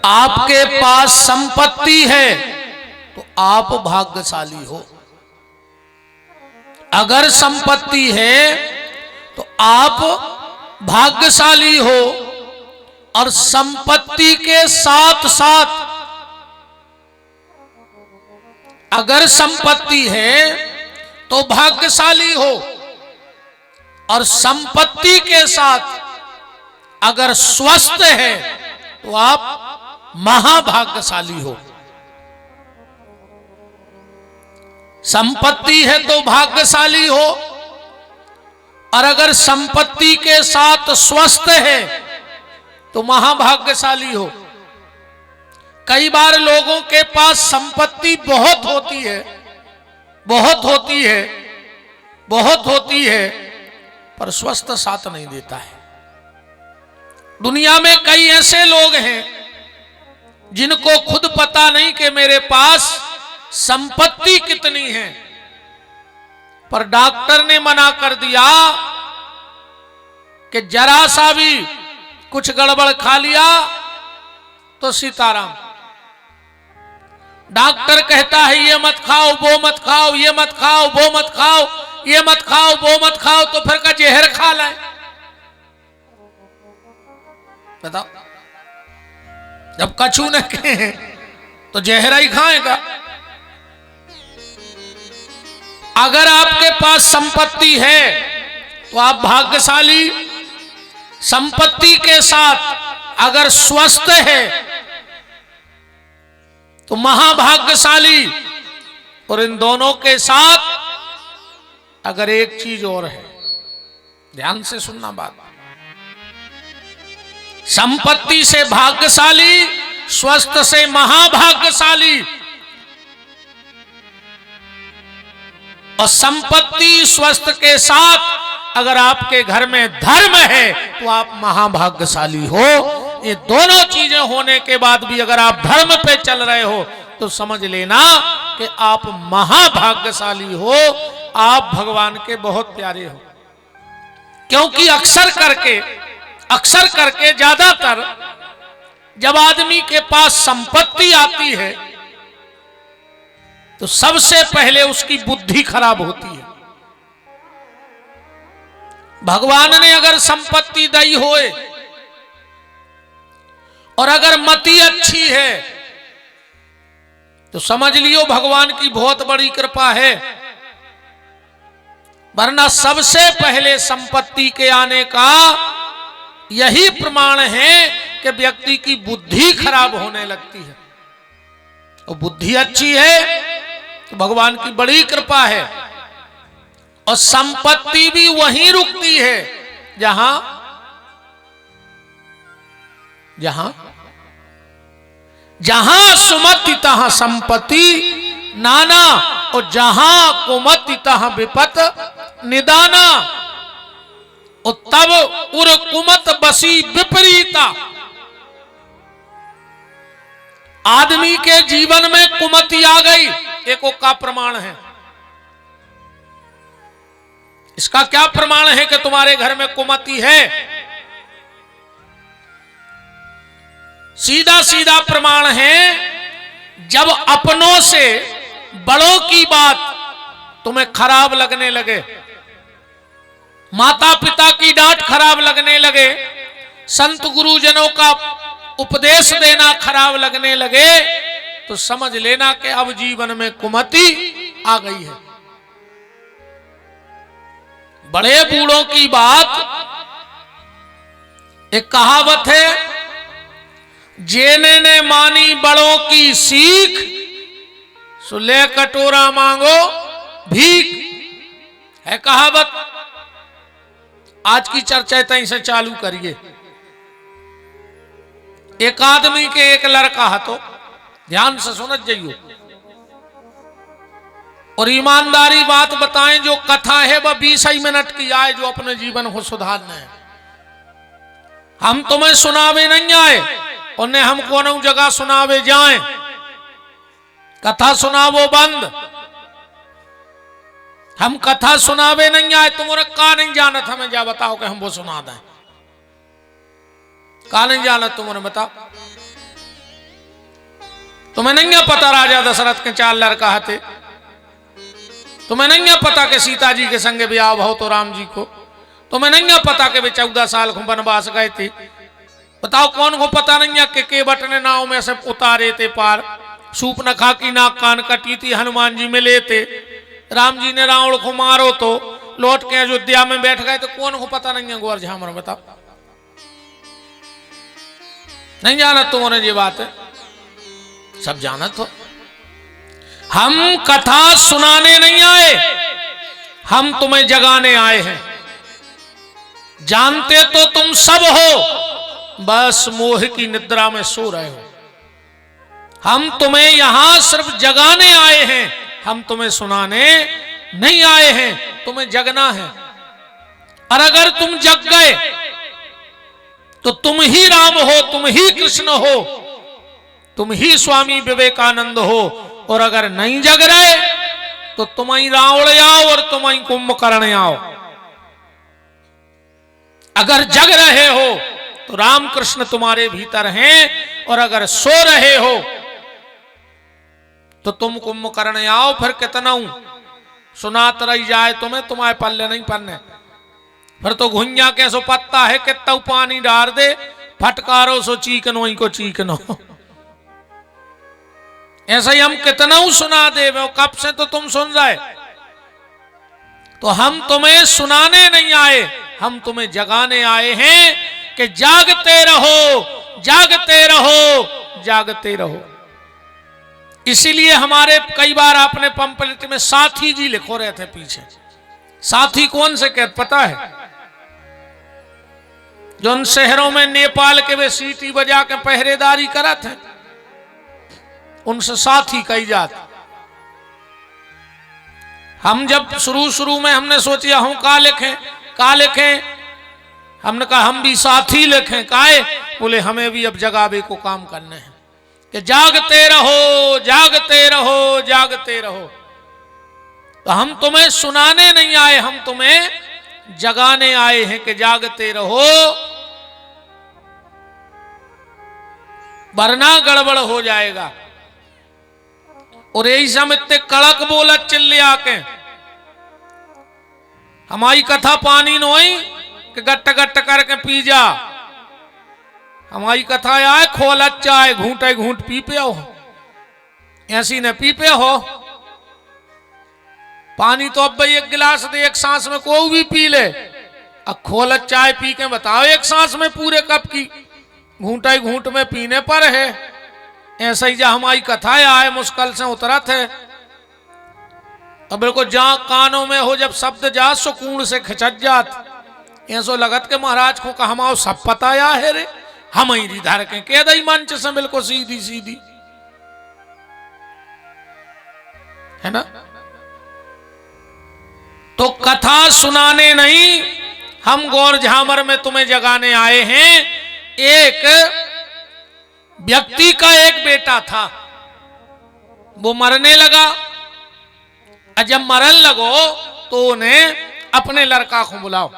आपके पास संपत्ति है तो आप भाग्यशाली हो। अगर संपत्ति है तो आप भाग्यशाली हो। और संपत्ति के साथ साथ अगर संपत्ति है तो भाग्यशाली हो, और संपत्ति के साथ अगर स्वस्थ है तो आप महाभाग्यशाली हो। संपत्ति है तो भाग्यशाली हो, और अगर संपत्ति के साथ स्वस्थ है तो महाभाग्यशाली हो। कई बार लोगों के पास संपत्ति बहुत होती है, बहुत होती है, बहुत होती है, पर स्वस्थ साथ नहीं देता है। दुनिया में कई ऐसे लोग हैं जिनको खुद पता नहीं कि मेरे पास संपत्ति कितनी है, पर डॉक्टर ने मना कर दिया कि जरा सा भी कुछ गड़बड़ खा लिया तो सीताराम। डॉक्टर कहता है ये मत खाओ, वो मत खाओ, ये मत खाओ, वो मत खाओ, ये मत खाओ, वो मत खाओ, तो फिर का जहर खा लें। बताओ, जब कछू न कहे तो जहरा ही खाएगा। अगर आपके पास संपत्ति है तो आप भाग्यशाली, संपत्ति के साथ अगर स्वस्थ है तो महाभाग्यशाली, और इन दोनों के साथ अगर एक चीज और है, ध्यान से सुनना बात, संपत्ति से भाग्यशाली, स्वस्थ से महाभाग्यशाली, और संपत्ति स्वस्थ के साथ अगर आपके घर में धर्म है तो आप महाभाग्यशाली हो। ये दोनों चीजें होने के बाद भी अगर आप धर्म पे चल रहे हो तो समझ लेना कि आप महाभाग्यशाली हो, आप भगवान के बहुत प्यारे हो। क्योंकि अक्सर करके ज्यादातर जब आदमी के पास संपत्ति आती है तो सबसे पहले उसकी बुद्धि खराब होती है। भगवान ने अगर संपत्ति दी होए और अगर मति अच्छी है तो समझ लियो भगवान की बहुत बड़ी कृपा है, वरना सबसे पहले संपत्ति के आने का यही प्रमाण है कि व्यक्ति की बुद्धि खराब होने लगती है। और बुद्धि अच्छी है तो भगवान की बड़ी कृपा है। और संपत्ति भी वहीं रुकती है जहां जहां जहां सुमति तहां संपत्ति नाना, और जहां कुमति तहां विपत निदाना। और तब उर कुमत बसी विपरीता। आदमी के जीवन में कुमति आ गई, एको का प्रमाण है। इसका क्या प्रमाण है कि तुम्हारे घर में कुमति है? सीधा सीधा प्रमाण है, जब अपनों से बड़ों की बात तुम्हें खराब लगने लगे, माता पिता की डांट खराब लगने लगे, संत गुरुजनों का उपदेश देना खराब लगने लगे, तो समझ लेना कि अब जीवन में कुमति आ गई है। बड़े बूढ़ों की बात, एक कहावत है, जेने ने मानी बड़ों की सीख, सो ले कटोरा मांगो भीख, है कहावत। आज की चर्चा तहीं से चालू करिए। एक आदमी के एक लड़का है, तो ध्यान से सुनत जाइयो और ईमानदारी बात बताएं। जो कथा है वह 20 मिनट की आए, जो अपने जीवन को सुधारना है। हम तुम्हें सुनावे नहीं आए, उन्हें हम कोनो जगह सुनावे जाएं। कथा सुनावो बंद, हम कथा सुनावे नहीं आए। तुम्हारा का नहीं जानत, हमें जा बताओ कि हम वो सुना दें। का नहीं जानत तुम्हारे बताओ। तुम्हें नहीं पता राजा दशरथ के 4 लड़का हते, तुम्हें नहीं पता कि सीता जी के संगे ब्याह भाव तो राम जी को, तुम्हें नहीं पता कि वे 14 साल को वनवास गए थे। बताओ कौन को पता नहीं है कि केवट ने नाव में से उतारे थे पार, सूपनखा की नाक कान कटी थी, हनुमान जी मिले थे, राम जी ने रावण को मारो तो लौट के अयोध्या में बैठ गए, तो कौन को पता नहीं है ग्वार झामर? बताओ, नहीं जाना तुम्हारे ये बात है? सब जाना तो। हम कथा सुनाने नहीं आए, हम तुम्हें जगाने आए हैं। जानते तो तुम सब हो, बस मोह की निद्रा में सो रहे हो। हम तुम्हें यहां सिर्फ जगाने आए हैं, हम तुम्हें सुनाने नहीं आए हैं, तुम्हें जगना है। और अगर तुम जग गए तो तुम ही राम हो, तुम ही कृष्ण हो, तुम ही स्वामी विवेकानंद हो। और अगर नहीं जग रहे तो तुम ही रावण आओ और तुम ही कुंभकर्ण आओ। अगर जग रहे हो तो राम कृष्ण तुम्हारे भीतर हैं, और अगर सो रहे हो तो तुम कुंभकर्ण आओ। फिर कितना सुनात रही जाए तुम्हें, तुम्हारे पल्ले नहीं पन्ने। फिर तो घुइया कैसो पत्ता है, कितना पानी डाल दे, फटकारो सो चीकनो ही को चीकनो। ऐसा ही हम कितना सुना दे, कब से तो तुम सुन रहे। तो हम तुम्हें सुनाने नहीं आए, हम तुम्हें जगाने आए हैं कि जागते रहो, जागते रहो, जागते रहो। इसीलिए हमारे कई बार आपने पंपलेट में साथी जी लिखो रहे थे पीछे। साथी कौन से कहते पता है? जो उन शहरों में नेपाल के वे सीटी बजा के पहरेदारी करा थे, उनसे साथी कही जाती। हम जब शुरू में हमने सोचा हम का लिखें, हमने कहा हम भी साथी लिखें। काहे? बोले हमें भी अब जगावे को काम करने हैं कि जागते रहो, जागते रहो, जागते रहो। तो हम तुम्हें सुनाने नहीं आए, हम तुम्हें जगाने आए हैं कि जागते रहो, वरना गड़बड़ हो जाएगा। और यही सब इतने कड़क बोलत चिल्ले आके हमारी कथा पानी नोई कि गट्ट गट्ट करके पी जा। हमारी कथा आए खोलत चाय घूंटे घूंट पी पे हो, ऐसी ने पी पे हो। पानी तो अब भाई 1 गिलास दे, 1 सांस में कोई भी पी ले। अब खोलत चाय पी के बताओ 1 सांस में पूरे कप की, घूंटे घूंट में पीने पर है। ऐसा ही जा हमारी कथाएं आए मुश्किल से उतरा थे। अब बिल्कुल जहां कानों में हो जब शब्द जा सुकून से खिंचत जात। ऐसो लगत के महाराज को कहा हमाओ सब पता या है रे, हम ही धर के कह दई मंच से बिल्कुल सीधी सीधी, है ना। तो कथा सुनाने नहीं, हम गौर झामर में तुम्हें जगाने आए हैं। एक व्यक्ति का एक बेटा था, वो मरने लगा। और जब मरन लगो तो उन्हें अपने लड़का को बुलाओ।